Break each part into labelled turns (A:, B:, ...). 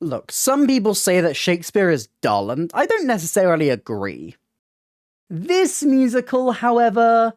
A: Look, some people say that Shakespeare is dull, and I don't necessarily agree. This musical, however,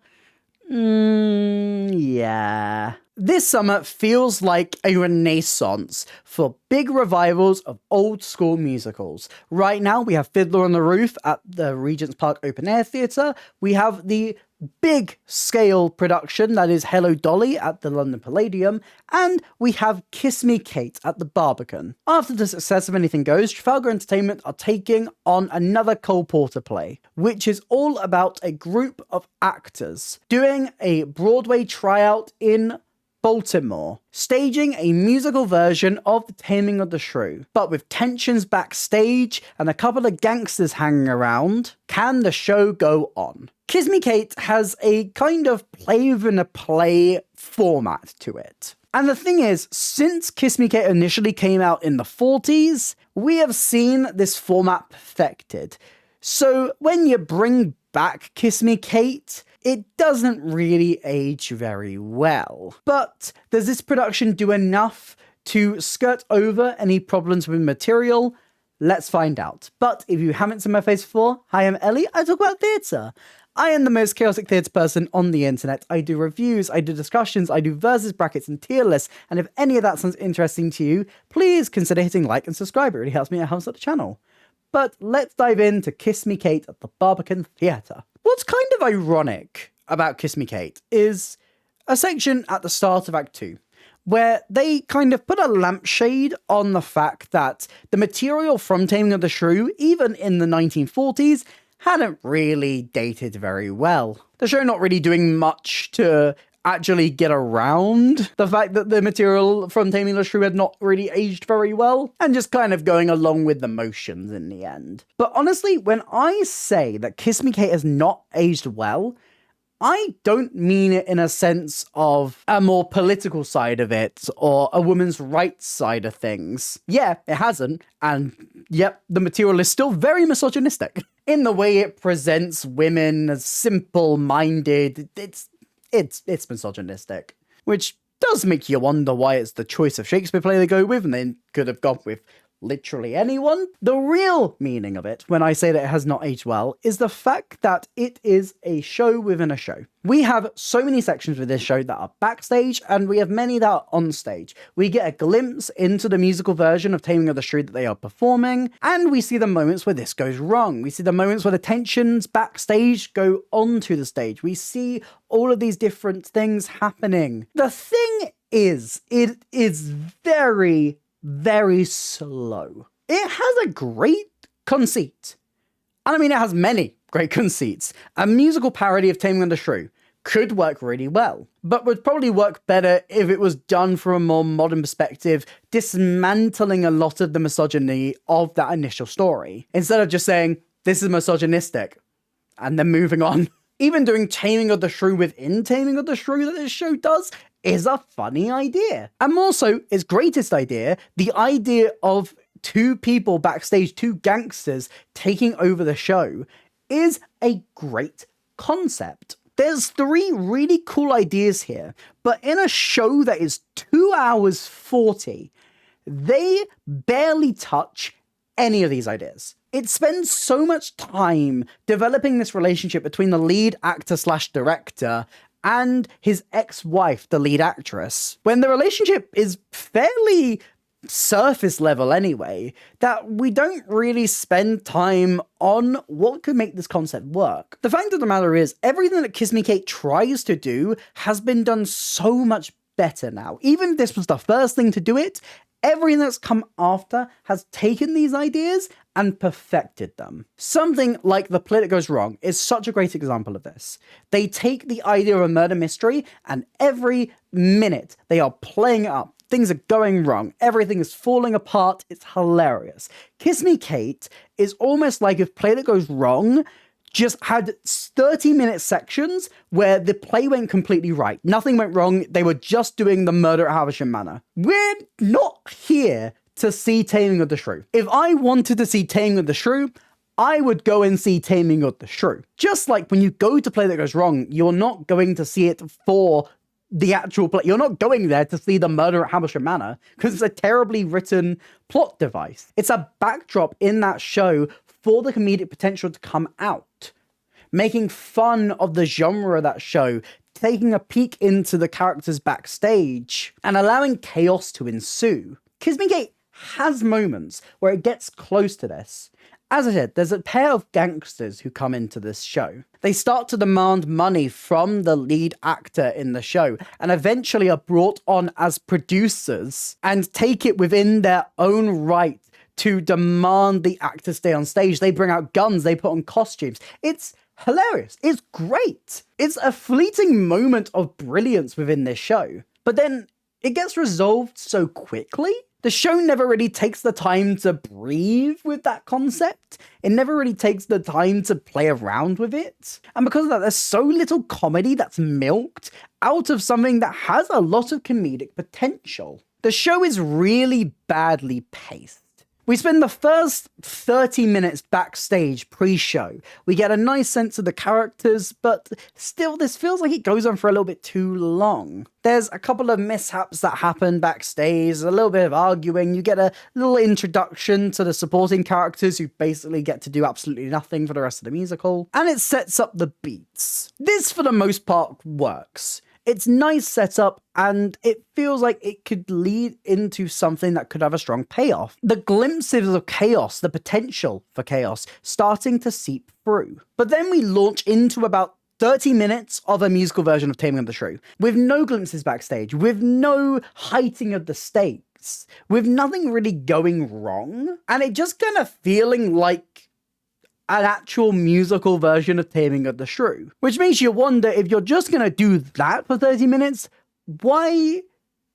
A: yeah. This summer feels like a renaissance for big revivals of old school musicals. Right now, we have Fiddler on the Roof at the Regent's Park Open Air Theatre. We have the big scale production that is Hello Dolly at the London Palladium, and we have Kiss Me Kate at the Barbican. After the success of Anything Goes, Trafalgar Entertainment are taking on another Cole Porter play, which is all about a group of actors doing a Broadway tryout in Baltimore, staging a musical version of The Taming of the Shrew. But with tensions backstage and a couple of gangsters hanging around, can the show go on? Kiss Me Kate has a kind of play-within-a-play format to it. And the thing is, since Kiss Me Kate initially came out in the 40s, we have seen this format perfected. So when you bring back Kiss Me Kate, it doesn't really age very well. But does this production do enough to skirt over any problems with material? Let's find out. But if you haven't seen my face before, hi, I'm Ellie, I talk about theatre. I am the most chaotic theatre person on the internet. I do reviews, I do discussions, I do versus brackets and tier lists, and if any of that sounds interesting to you, please consider hitting like and subscribe. It really helps me out the channel. But let's dive into Kiss Me Kate at the Barbican Theatre. What's kind of ironic about Kiss Me Kate is a section at the start of Act 2, where they kind of put a lampshade on the fact that the material from Taming of the Shrew, even in the 1940s, hadn't really dated very well. The show not really doing much to actually get around the fact that the material from Taming the Shrew had not really aged very well, and just kind of going along with the motions in the end. But honestly, when I say that Kiss Me Kate has not aged well, I don't mean it in a sense of a more political side of it, or a women's rights side of things. Yeah, it hasn't, and yep, the material is still very misogynistic. In the way it presents women as simple-minded, it's misogynistic. Which does make you wonder why it's the choice of Shakespeare play they go with, and they could have gone with literally anyone. The real meaning of it, when I say that it has not aged well, is the fact that it is a show within a show. We have so many sections with this show that are backstage, and we have many that are on stage. We get a glimpse into the musical version of Taming of the Shrew that they are performing, and we see the moments where this goes wrong. We see the moments where the tensions backstage go onto the stage. We see all of these different things happening. The thing is, it is very slow. It has a great conceit. And I mean, it has many great conceits. A musical parody of Taming of the Shrew could work really well, but would probably work better if it was done from a more modern perspective, dismantling a lot of the misogyny of that initial story, instead of just saying, this is misogynistic, and then moving on. Even doing Taming of the Shrew within Taming of the Shrew that this show does is a funny idea. And more so, its greatest idea, the idea of two people backstage, two gangsters taking over the show, is a great concept. There's 3 really cool ideas here, but in a show that is 2 hours 40, they barely touch any of these ideas. It spends so much time developing this relationship between the lead actor / director and his ex-wife, the lead actress, when the relationship is fairly surface level anyway, that we don't really spend time on what could make this concept work. The fact of the matter is, everything that Kiss Me Kate tries to do has been done so much better now. Even if this was the first thing to do it, everything that's come after has taken these ideas and perfected them. Something like The Play That Goes Wrong is such a great example of this. They take the idea of a murder mystery, and every minute they are playing it up. Things are going wrong. Everything is falling apart. It's hilarious. Kiss Me Kate is almost like if Play That Goes Wrong just had 30-minute sections where the play went completely right. Nothing went wrong. They were just doing the murder at Havisham Manor. We're not here to see Taming of the Shrew. If I wanted to see Taming of the Shrew, I would go and see Taming of the Shrew. Just like when you go to Play That Goes Wrong, you're not going to see it for the actual play. You're not going there to see the murder at Hamersham Manor because it's a terribly written plot device. It's a backdrop in that show for the comedic potential to come out, making fun of the genre of that show, taking a peek into the characters backstage, and allowing chaos to ensue. Kiss Me Kate has moments where it gets close to this. As I said, there's a pair of gangsters who come into this show. They start to demand money from the lead actor in the show and eventually are brought on as producers and take it within their own right to demand the actor stay on stage. They bring out guns, they put on costumes. It's hilarious. It's great. It's a fleeting moment of brilliance within this show. But then it gets resolved so quickly. The show never really takes the time to breathe with that concept. It never really takes the time to play around with it. And because of that, there's so little comedy that's milked out of something that has a lot of comedic potential. The show is really badly paced. We spend the first 30 minutes backstage pre-show. We get a nice sense of the characters, but still this feels like it goes on for a little bit too long. There's a couple of mishaps that happen backstage, a little bit of arguing. You get a little introduction to the supporting characters who basically get to do absolutely nothing for the rest of the musical. And it sets up the beats. This, for the most part, works. It's nice setup, and it feels like it could lead into something that could have a strong payoff. The glimpses of chaos, the potential for chaos, starting to seep through. But then we launch into about 30 minutes of a musical version of Taming of the Shrew, with no glimpses backstage, with no heighting of the stakes, with nothing really going wrong, and it just kind of feeling like an actual musical version of Taming of the Shrew. Which makes you wonder, if you're just going to do that for 30 minutes, why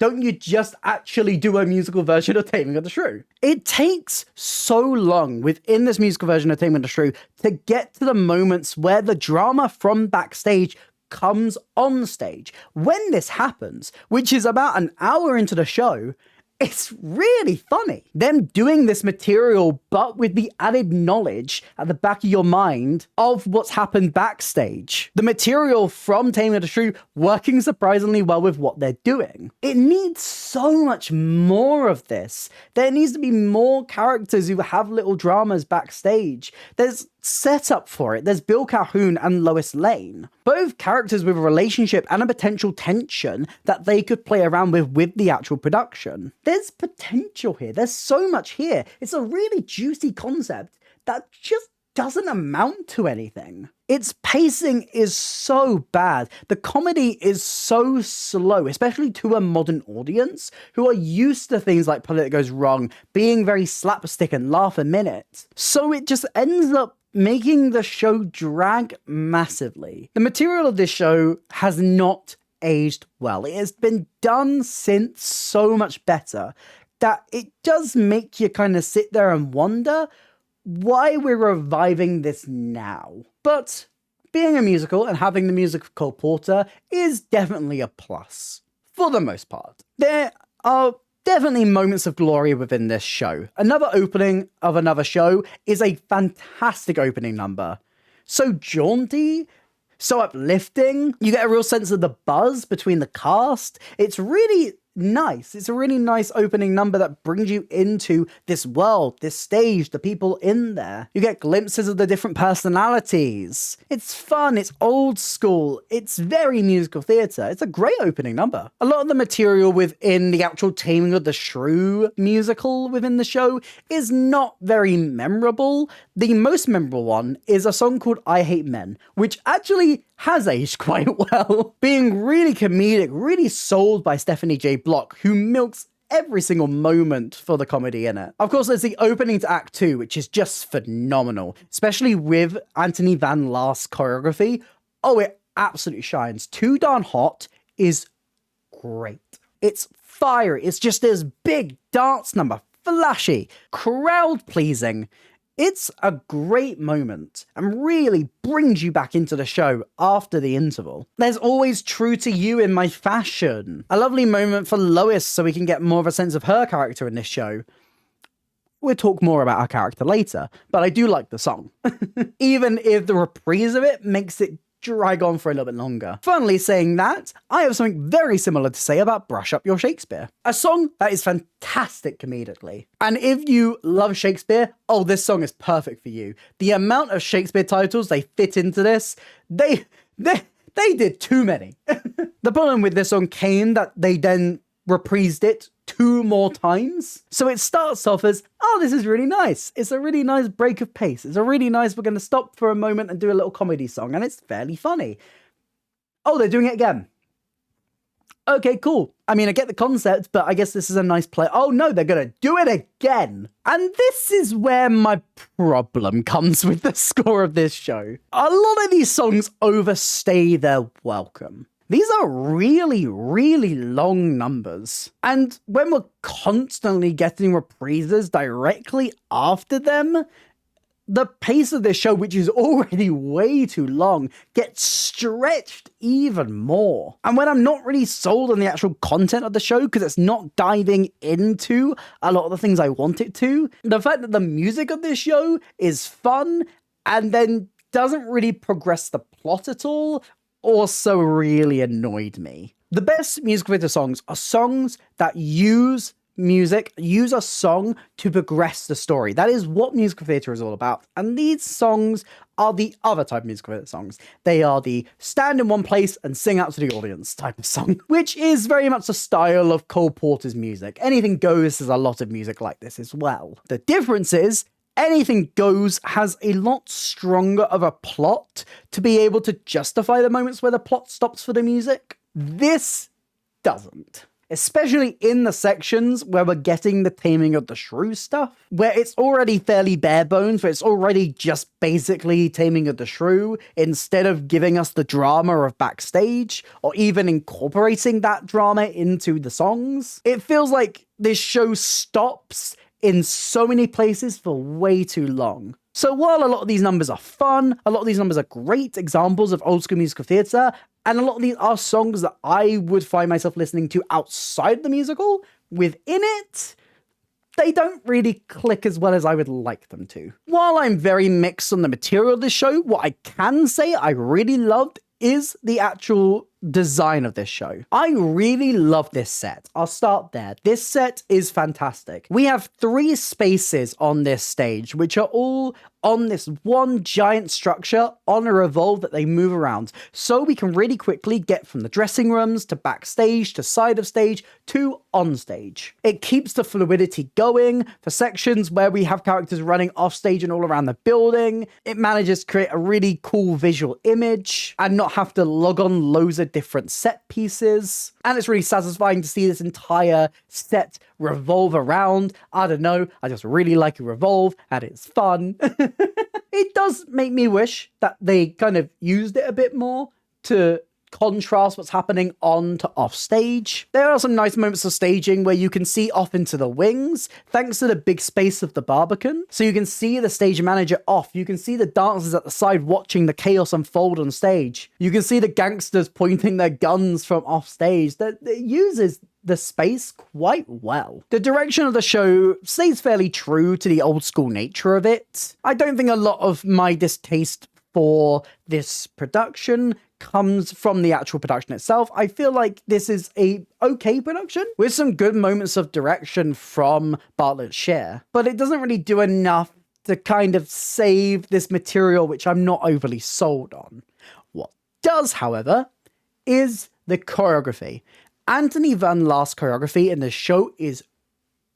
A: don't you just actually do a musical version of Taming of the Shrew? It takes so long within this musical version of Taming of the Shrew to get to the moments where the drama from backstage comes on stage. When this happens, which is about an hour into the show, it's really funny. Them doing this material, but with the added knowledge at the back of your mind of what's happened backstage. The material from Taming of the Shrew working surprisingly well with what they're doing. It needs so much more of this. There needs to be more characters who have little dramas backstage. There's setup for it. There's Bill Calhoun and Lois Lane. Both characters with a relationship and a potential tension that they could play around with the actual production. There's potential here. There's so much here. It's a really juicy concept that just doesn't amount to anything. Its pacing is so bad. The comedy is so slow, especially to a modern audience who are used to things like Politics Goes Wrong being very slapstick and laugh a minute. So it just ends up making the show drag massively. The material of this show has not aged well. It has been done since so much better that it does make you kind of sit there and wonder why we're reviving this now. But being a musical and having the music of Cole Porter is definitely a plus, for the most part. There are definitely moments of glory within this show. Another opening of another show is a fantastic opening number. So jaunty, so uplifting. You get a real sense of the buzz between the cast. It's really nice. It's a really nice opening number that brings you into this world, this stage, the people in there. You get glimpses of the different personalities. It's fun, it's old school, it's very musical theatre. It's a great opening number. A lot of the material within the actual Taming of the Shrew musical within the show is not very memorable. The most memorable one is a song called I Hate Men, which actually has aged quite well, being really comedic, really sold by Stephanie J. Block, who milks every single moment for the comedy in it. Of course, there's the opening to Act 2, which is just phenomenal, especially with Anthony Van Laar's choreography. Oh, it absolutely shines. Too Darn Hot is great. It's fiery. It's just this big dance number, flashy, crowd-pleasing. It's a great moment and really brings you back into the show after the interval. There's always True to You in My Fashion. A lovely moment for Lois so we can get more of a sense of her character in this show. We'll talk more about her character later, but I do like the song. Even if the reprise of it makes it drag on for a little bit longer. Funnily saying that, I have something very similar to say about Brush Up Your Shakespeare. A song that is fantastic comedically. And if you love Shakespeare, oh, this song is perfect for you. The amount of Shakespeare titles they fit into this, they did too many. The problem with this song came that they then reprised it 2 more times. So it starts off as, oh, this is really nice. It's a really nice break of pace. It's a really nice, we're going to stop for a moment and do a little comedy song. And it's fairly funny. Oh, they're doing it again. Okay, cool. I mean, I get the concept, but I guess this is a nice play. Oh no, they're going to do it again. And this is where my problem comes with the score of this show. A lot of these songs overstay their welcome. These are really, really long numbers. And when we're constantly getting reprises directly after them, the pace of this show, which is already way too long, gets stretched even more. And when I'm not really sold on the actual content of the show, because it's not diving into a lot of the things I want it to, the fact that the music of this show is fun and then doesn't really progress the plot at all also really annoyed me. The best musical theatre songs are songs that use a song to progress the story. That is what musical theatre is all about. And these songs are the other type of musical theatre songs. They are the stand in one place and sing out to the audience type of song, which is very much the style of Cole Porter's music. Anything Goes has a lot of music like this as well. The difference is, Anything Goes has a lot stronger of a plot to be able to justify the moments where the plot stops for the music. This doesn't. Especially in the sections where we're getting the Taming of the Shrew stuff, where it's already fairly bare bones, where it's already just basically Taming of the Shrew, instead of giving us the drama of backstage, or even incorporating that drama into the songs. It feels like this show stops in so many places for way too long. So while a lot of these numbers are fun, a lot of these numbers are great examples of old school musical theatre, and a lot of these are songs that I would find myself listening to outside the musical, within it, they don't really click as well as I would like them to. While I'm very mixed on the material of this show, what I can say I really loved is the actual design of this show. I really love this set. I'll start there. This set is fantastic. We have 3 spaces on this stage, which are all on this one giant structure on a revolve that they move around. So we can really quickly get from the dressing rooms to backstage to side of stage to on stage. It keeps the fluidity going for sections where we have characters running off stage and all around the building. It manages to create a really cool visual image and not have to log on loads of different set pieces. And it's really satisfying to see this entire set revolve around. I don't know, I just really like a revolve and it's fun. It does make me wish that they kind of used it a bit more to contrast what's happening on to off stage. There are some nice moments of staging where you can see off into the wings, thanks to the big space of the Barbican. So you can see the stage manager off, you can see the dancers at the side watching the chaos unfold on stage. You can see the gangsters pointing their guns from off stage. That it uses the space quite well. The direction of the show stays fairly true to the old school nature of it. I don't think a lot of my distaste for this production comes from the actual production itself. I feel like this is a okay production with some good moments of direction from Bartlett Sher, but it doesn't really do enough to kind of save this material, which I'm not overly sold on. What does, however, is the choreography. Anthony Van Laar's choreography in this show is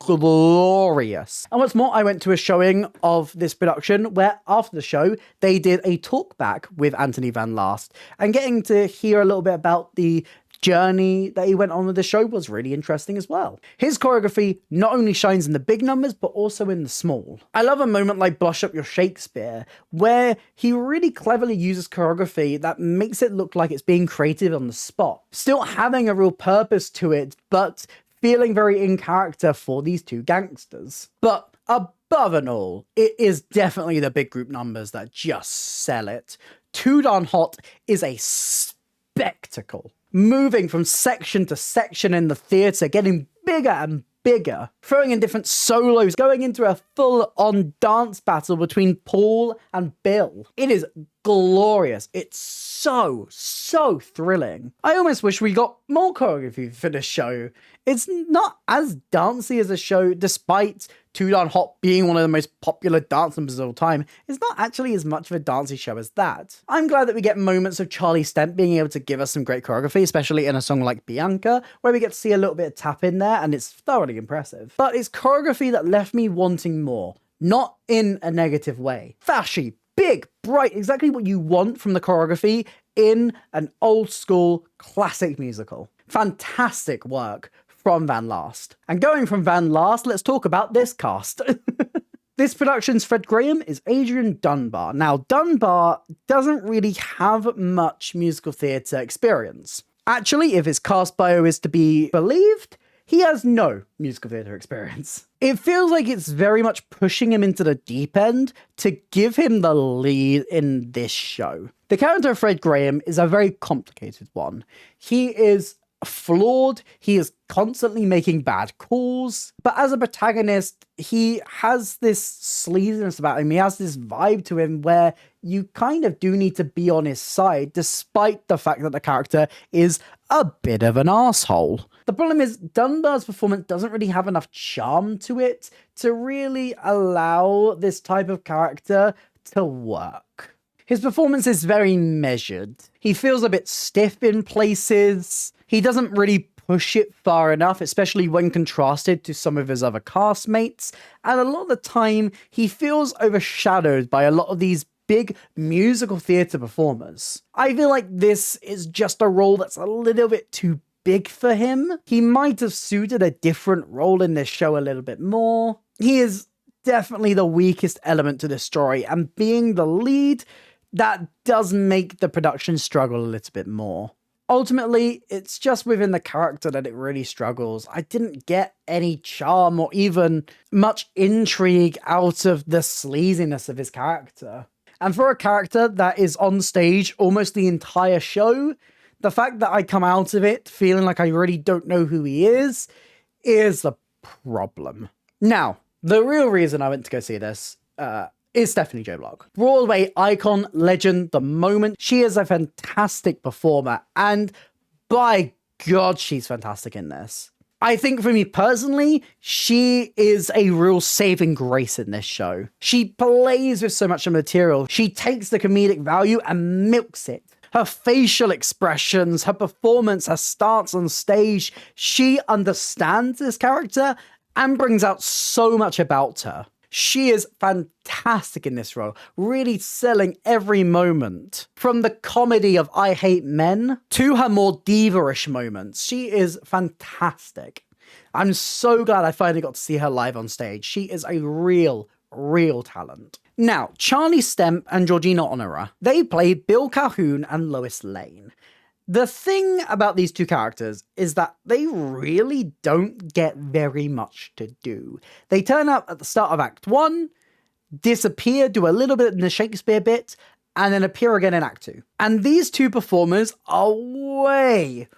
A: glorious. And what's more, I went to a showing of this production where after the show, they did a talk back with Anthony Van Laar, and getting to hear a little bit about the journey that he went on with the show was really interesting as well. His choreography not only shines in the big numbers, but also in the small. I love a moment like Brush Up Your Shakespeare, where he really cleverly uses choreography that makes it look like it's being created on the spot, still having a real purpose to it, but feeling very in character for these 2 gangsters. But above and all, it is definitely the big group numbers that just sell it. Too Darn Hot is a spectacle. Moving from section to section in the theatre, getting bigger and bigger, throwing in different solos, going into a full-on dance battle between Paul and Bill. It is glorious. It's so thrilling. I almost wish we got more choreography for this show. It's not as dancey as a show, despite Too Darn Hot being one of the most popular dance numbers of all time. It's not actually as much of a dancey show as that. I'm glad that we get moments of Charlie Stemp being able to give us some great choreography, especially in a song like Bianca, where we get to see a little bit of tap in there, and it's thoroughly impressive. But it's choreography that left me wanting more, not in a negative way. Fashy, big, bright, exactly what you want from the choreography in an old school classic musical. Fantastic work from Van Last. And going from Van Last, let's talk about this cast. This production's Fred Graham is Adrian Dunbar. Now, Dunbar doesn't really have much musical theatre experience. Actually, if his cast bio is to be believed, he has no musical theatre experience. It feels like it's very much pushing him into the deep end to give him the lead in this show. The character of Fred Graham is a very complicated one. He is flawed, he is constantly making bad calls, but as a protagonist, he has this sleaziness about him. He has this vibe to him where you kind of do need to be on his side, despite the fact that the character is a bit of an asshole. The problem is Dunbar's performance doesn't really have enough charm to it to really allow this type of character to work. His performance is very measured. He feels a bit stiff in places. He doesn't really push it far enough, especially when contrasted to some of his other castmates. And a lot of the time, he feels overshadowed by a lot of these big musical theatre performers. I feel like this is just a role that's a little bit too big for him. He might have suited a different role in this show a little bit more. He is definitely the weakest element to this story, and being the lead, that does make the production struggle a little bit more. Ultimately, it's just within the character that it really struggles. I didn't get any charm or even much intrigue out of the sleaziness of his character. And for a character that is on stage almost the entire show, the fact that I come out of it feeling like I really don't know who he is a problem. Now, the real reason I went to go see this is Stephanie Jo Block. Broadway icon, legend, the moment. She is a fantastic performer, and by God, she's fantastic in this. I think for me personally, she is a real saving grace in this show. She plays with so much material. She takes the comedic value and milks it. Her facial expressions, her performance, her stance on stage, she understands this character and brings out so much about her. She is fantastic in this role, really selling every moment. From the comedy of I Hate Men to her more diva-ish moments, she is fantastic. I'm so glad I finally got to see her live on stage. She is a real talent. Now, Charlie Stemp and Georgina Honora, they play Bill Calhoun and Lois Lane. The thing about these two characters is that they really don't get very much to do. They turn up at the start of Act 1, disappear, do a little bit in the Shakespeare bit, and then appear again in Act 2. And these two performers are way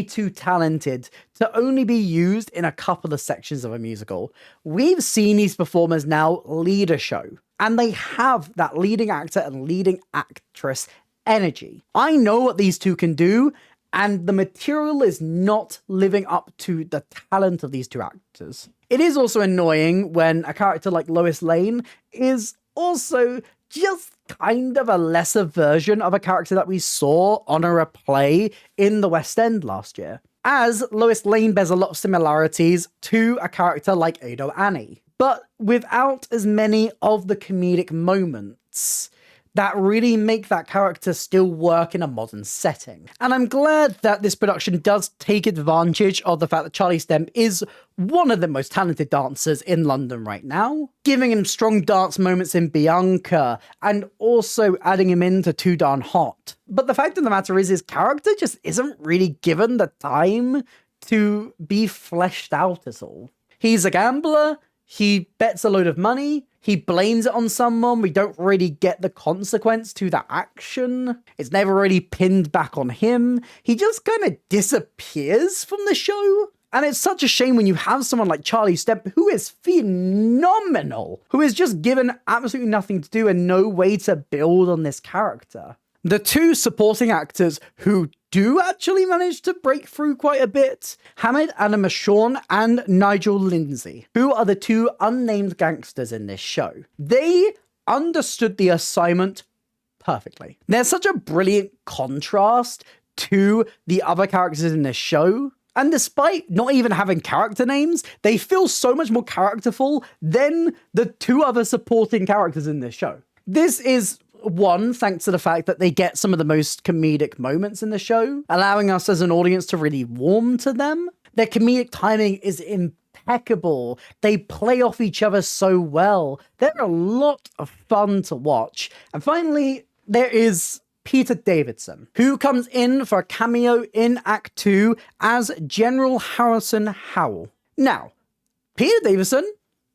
A: too talented to only be used in a couple of sections of a musical. We've seen these performers now lead a show, and they have that leading actor and leading actress energy. I know what these two can do, and the material is not living up to the talent of these two actors. It is also annoying when a character like Lois Lane is also just kind of a lesser version of a character that we saw Honora play in the West End last year, as Lois Lane bears a lot of similarities to a character like Ado Annie, but without as many of the comedic moments that really make that character still work in a modern setting. And I'm glad that this production does take advantage of the fact that Charlie Stemp is one of the most talented dancers in London right now, giving him strong dance moments in Bianca, and also adding him into Too Darn Hot. But the fact of the matter is his character just isn't really given the time to be fleshed out at all. He's a gambler, he bets a load of money, he blames it on someone, we don't really get the consequence to that action, it's never really pinned back on him, he just kind of disappears from the show. And it's such a shame when you have someone like Charlie Stemp, who is phenomenal, who is just given absolutely nothing to do and no way to build on this character. The two supporting actors who do actually manage to break through quite a bit, Hamid Anamashorn and Nigel Lindsay, who are the two unnamed gangsters in this show. They understood the assignment perfectly. There's such a brilliant contrast to the other characters in this show. And despite not even having character names, they feel so much more characterful than the two other supporting characters in this show. This is one, thanks to the fact that they get some of the most comedic moments in the show, allowing us as an audience to really warm to them. Their comedic timing is impeccable. They play off each other so well. They're a lot of fun to watch. And finally, there is Peter Davidson, who comes in for a cameo in Act 2 as General Harrison Howell. Now, Peter Davidson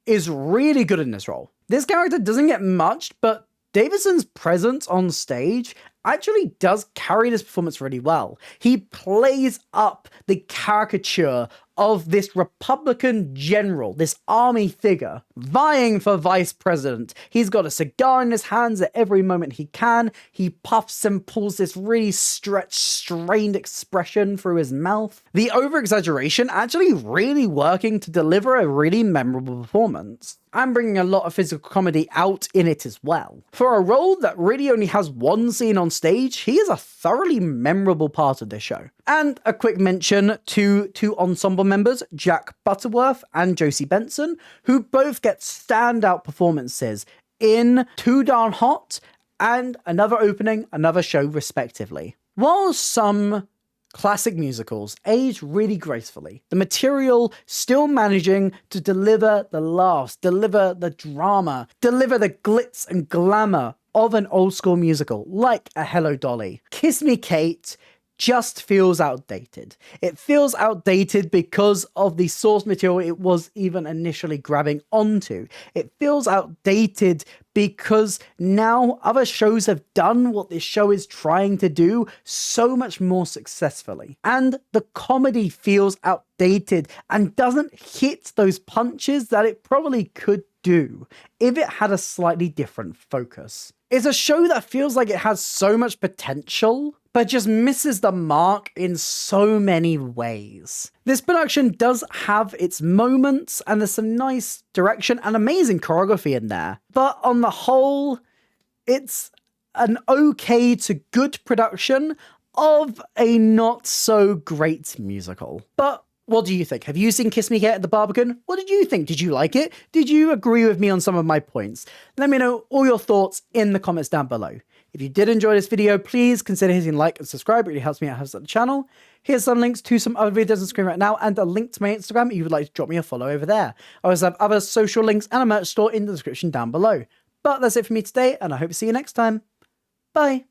A: is really good in this role. This character doesn't get much, but Davidson's presence on stage actually does carry this performance really well. He plays up the caricature of this Republican general, this army figure, vying for vice president. He's got a cigar in his hands at every moment he can. He puffs and pulls this really stretched, strained expression through his mouth. The over-exaggeration actually really working to deliver a really memorable performance. I'm bringing a lot of physical comedy out in it as well. For a role that really only has one scene on stage, he is a thoroughly memorable part of this show. And a quick mention to two ensemble members, Jack Butterworth and Josie Benson, who both get standout performances in Too Darn Hot and Another Opening, Another Show, respectively. While some classic musicals age really gracefully, the material still managing to deliver the laughs, deliver the drama, deliver the glitz and glamour of an old school musical like a Hello Dolly. Kiss Me Kate just feels outdated. It feels outdated because of the source material it was even initially grabbing onto. It feels outdated because now other shows have done what this show is trying to do so much more successfully. And the comedy feels outdated and doesn't hit those punches that it probably could do if it had a slightly different focus. It's a show that feels like it has so much potential, but just misses the mark in so many ways. This production does have its moments, and there's some nice direction and amazing choreography in there. But on the whole, it's an okay to good production of a not so great musical. But what do you think? Have you seen Kiss Me Kate at the Barbican? What did you think? Did you like it? Did you agree with me on some of my points? Let me know all your thoughts in the comments down below. If you did enjoy this video, please consider hitting like and subscribe. It really helps me out the channel. Here's some links to some other videos on the screen right now and a link to my Instagram if you would like to drop me a follow over there. I also have other social links and a merch store in the description down below. But that's it for me today, and I hope to see you next time. Bye.